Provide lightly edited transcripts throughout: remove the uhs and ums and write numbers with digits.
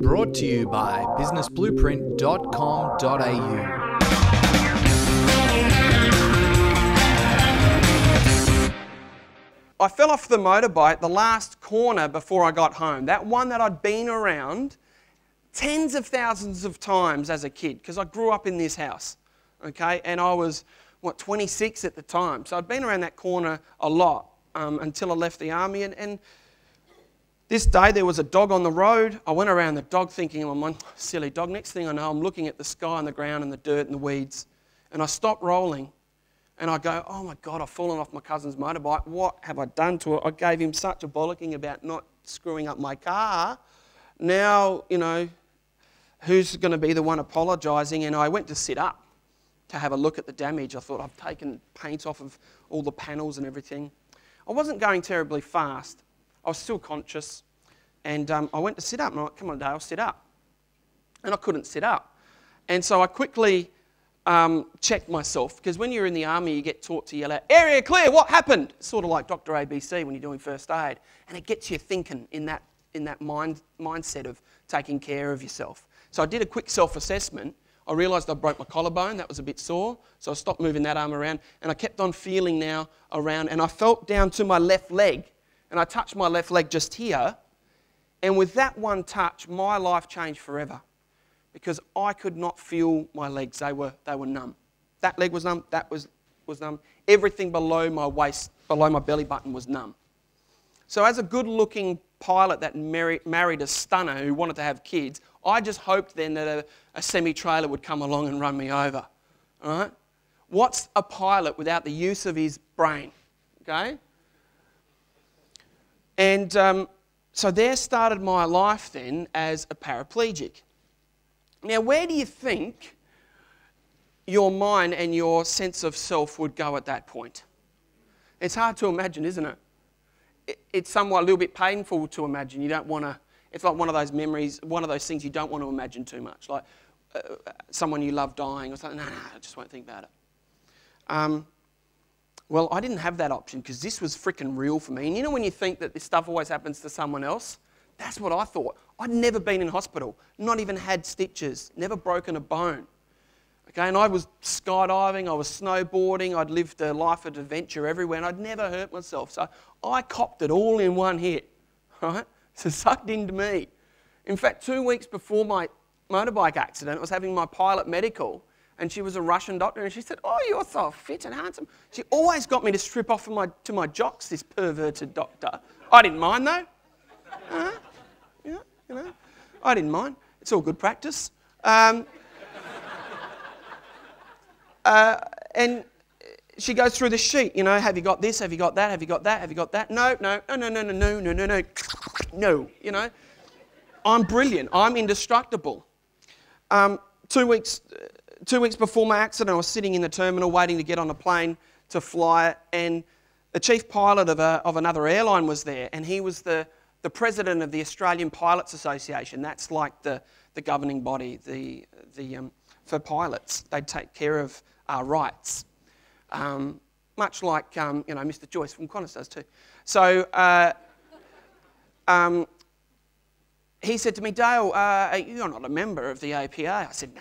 Brought to you by businessblueprint.com.au. I fell off the motorbike the last corner before I got home. That one that I'd been around tens of thousands of times as a kid, because I grew up in this house, okay? And I was, 26 at the time. So I'd been around that corner a lot until I left the army. And this day there was a dog on the road. I went around the dog thinking, I'm a silly dog. Next thing I know, I'm looking at the sky and the ground and the dirt and the weeds. And I stopped rolling. And I go, oh my God, I've fallen off my cousin's motorbike. What have I done to it? I gave him such a bollocking about not screwing up my car. Now, who's going to be the one apologising? And I went to sit up to have a look at the damage. I thought, I've taken paint off of all the panels and everything. I wasn't going terribly fast. I was still conscious. And I went to sit up. And I'm like, come on, Dale, sit up. And I couldn't sit up. And so I quickly checked myself, because when you're in the army, you get taught to yell out, area clear, what happened? It's sort of like Dr. ABC when you're doing first aid. And it gets you thinking in that mindset of taking care of yourself. So I did a quick self-assessment. I realised I broke my collarbone. That was a bit sore. So I stopped moving that arm around. And I kept on feeling now around. And I felt down to my left leg. And I touched my left leg just here. And with that one touch, my life changed forever. Because I could not feel my legs. They were numb. That leg was numb. That was numb. Everything below my waist, below my belly button was numb. So as a good-looking pilot that married a stunner who wanted to have kids, I just hoped then that a semi-trailer would come along and run me over. All right? What's a pilot without the use of his brain? Okay? And so there started my life then as a paraplegic. Now, where do you think your mind and your sense of self would go at that point? It's hard to imagine, isn't it? It's somewhat a little bit painful to imagine. You don't want to, it's like one of those memories, one of those things you don't want to imagine too much, like someone you love dying or something. No, I just won't think about it. Well, I didn't have that option because this was freaking real for me. And you know when you think that this stuff always happens to someone else? That's what I thought. I'd never been in hospital, not even had stitches, never broken a bone. Okay, and I was skydiving, I was snowboarding, I'd lived a life of adventure everywhere, and I'd never hurt myself. So I copped it all in one hit, right? So sucked into me. In fact, 2 weeks before my motorbike accident, I was having my pilot medical, and she was a Russian doctor, and she said, oh, you're so fit and handsome. She always got me to strip off to my jocks, this perverted doctor. I didn't mind, though. I didn't mind. It's all good practice. And she goes through the sheet, have you got this, have you got that, have you got that, have you got that? No. I'm brilliant. I'm indestructible. 2 weeks before my accident, I was sitting in the terminal waiting to get on a plane to fly, and the chief pilot of another airline was there, and he was the president of the Australian Pilots Association. That's like the governing body for pilots. They take care of our rights, much like Mr. Joyce from Qantas does too. So he said to me, Dale, you're not a member of the APA. I said, no,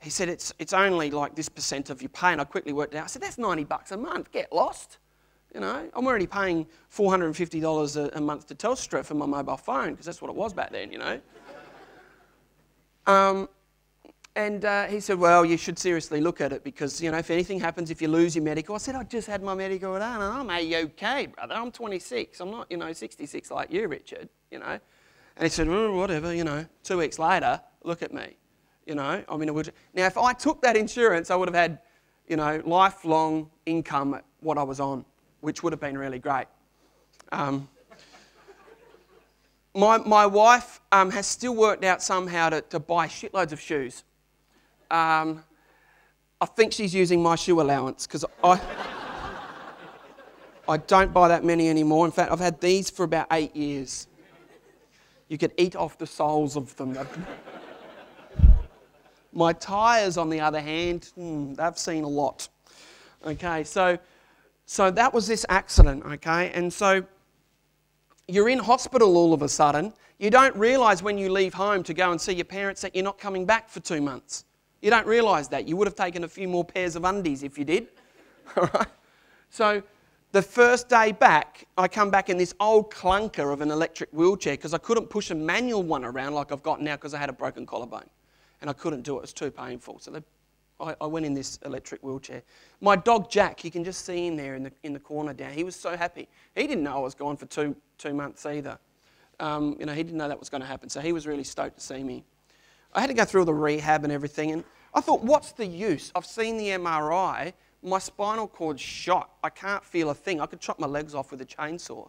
He said, it's only like this % of your pay, and I quickly worked it out. I said, that's $90 a month. Get lost. I'm already paying $450 a month to Telstra for my mobile phone, because that's what it was back then, And he said, well, you should seriously look at it because, if anything happens, if you lose your medical. I said, I just had my medical done and I'm A-OK, brother. I'm 26. I'm not, 66 like you, Richard, And he said, oh, whatever, 2 weeks later, look at me, I'm in a wheelchair. Now, if I took that insurance, I would have had, lifelong income at what I was on, which would have been really great. My wife has still worked out somehow to buy shitloads of shoes. I think she's using my shoe allowance because I don't buy that many anymore. In fact, I've had these for about 8 years. You could eat off the soles of them. My tyres, on the other hand, they've seen a lot. Okay, so that was this accident, okay? And so you're in hospital all of a sudden. You don't realise when you leave home to go and see your parents that you're not coming back for 2 months. You don't realise that. You would have taken a few more pairs of undies if you did. All right? So the first day back, I come back in this old clunker of an electric wheelchair because I couldn't push a manual one around like I've got now because I had a broken collarbone. And I couldn't do it. It was too painful. So I went in this electric wheelchair. My dog Jack, you can just see him there in the corner down. He was so happy. He didn't know I was gone for two months either. He didn't know that was going to happen. So he was really stoked to see me. I had to go through all the rehab and everything. And I thought, what's the use? I've seen the MRI. My spinal cord's shot. I can't feel a thing. I could chop my legs off with a chainsaw.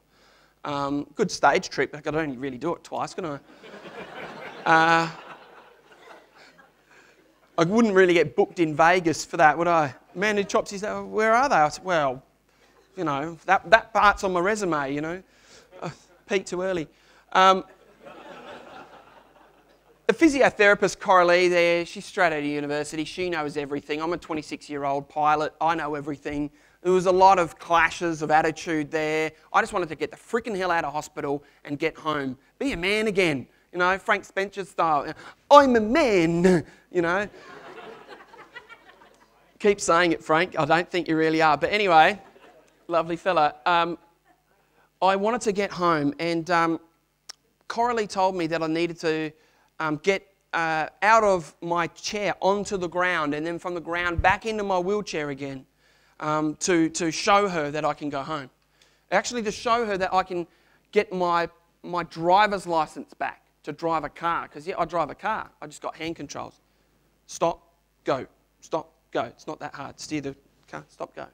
Good stage trip. I could only really do it twice, couldn't I? I wouldn't really get booked in Vegas for that, would I? Man who chops his, where are they? I said, well, that part's on my resume, Peaked too early. The physiotherapist, Coralie there, she's straight out of university. She knows everything. I'm a 26-year-old pilot. I know everything. There was a lot of clashes of attitude there. I just wanted to get the freaking hell out of hospital and get home. Be a man again, Frank Spencer style. I'm a man, Keep saying it, Frank. I don't think you really are. But anyway, lovely fella. I wanted to get home, and Coralie told me that I needed to get out of my chair onto the ground and then from the ground back into my wheelchair again to show her that I can go home. Actually, to show her that I can get my driver's license back to drive a car. Because, I drive a car. I just got hand controls. Stop, go. Stop, go. It's not that hard. Steer the car, stop, go.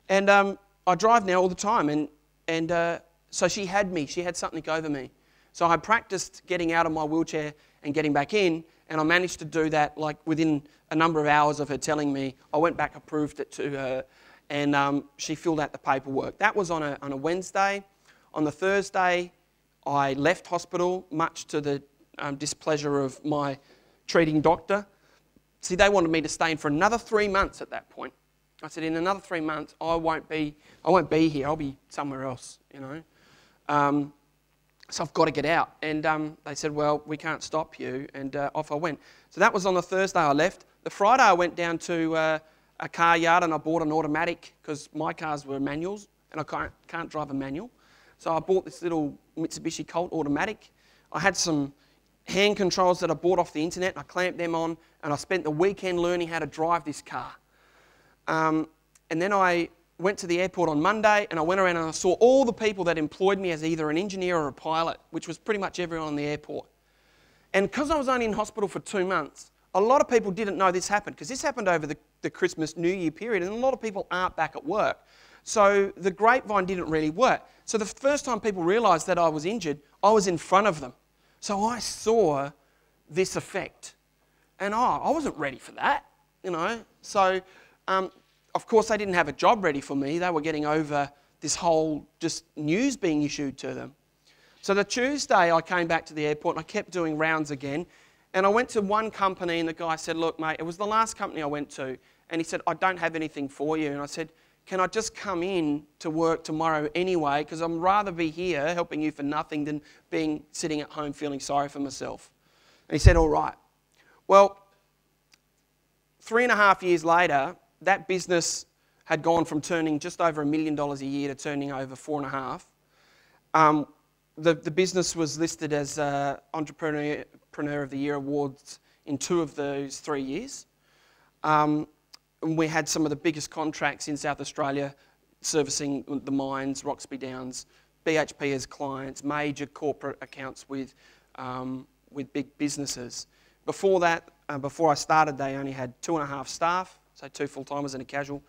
And I drive now all the time. And so she had me. She had something over me. So I practiced getting out of my wheelchair and getting back in, and I managed to do that like within a number of hours of her telling me. I went back, approved it to her, and she filled out the paperwork. That was on a Wednesday. On the Thursday, I left hospital, much to the displeasure of my treating doctor. See, they wanted me to stay in for another 3 months at that point. I said, in another 3 months, I won't be here. I'll be somewhere else, So I've got to get out. And they said, well, we can't stop you. And off I went. So that was on the Thursday I left. The Friday I went down to a car yard and I bought an automatic because my cars were manuals and I can't drive a manual. So I bought this little Mitsubishi Colt automatic. I had some hand controls that I bought off the internet. I clamped them on and I spent the weekend learning how to drive this car. And then I went to the airport on Monday and I went around and I saw all the people that employed me as either an engineer or a pilot, which was pretty much everyone in the airport. And because I was only in hospital for 2 months, a lot of people didn't know this happened because this happened over the Christmas, New Year period, and a lot of people aren't back at work. So the grapevine didn't really work. So the first time people realised that I was injured, I was in front of them. So I saw this effect. And I wasn't ready for that, So of course, they didn't have a job ready for me. They were getting over this whole just news being issued to them. So the Tuesday, I came back to the airport and I kept doing rounds again. And I went to one company and the guy said, look, mate, it was the last company I went to. And he said, I don't have anything for you. And I said, can I just come in to work tomorrow anyway? Because I'd rather be here helping you for nothing than sitting at home feeling sorry for myself. And he said, all right. Well, 3.5 years later, that business had gone from turning just over $1 million a year to turning over 4.5. The business was listed as Entrepreneur of the Year awards in 2 of those 3 years. And we had some of the biggest contracts in South Australia servicing the mines, Roxby Downs, BHP as clients, major corporate accounts with big businesses. Before that, before I started, they only had 2.5 staff. So 2 full-timers and a casual,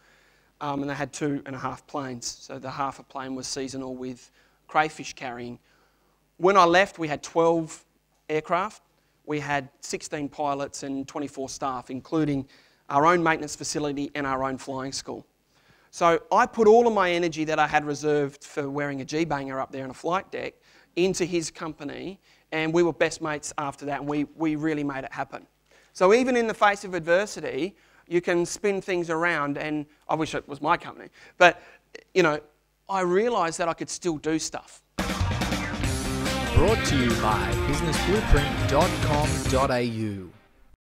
and they had 2.5 planes. So the half a plane was seasonal with crayfish carrying. When I left, we had 12 aircraft. We had 16 pilots and 24 staff, including our own maintenance facility and our own flying school. So I put all of my energy that I had reserved for wearing a G-banger up there on a flight deck into his company, and we were best mates after that, and we really made it happen. So even in the face of adversity, you can spin things around, and I wish it was my company. But, I realised that I could still do stuff. Brought to you by businessblueprint.com.au.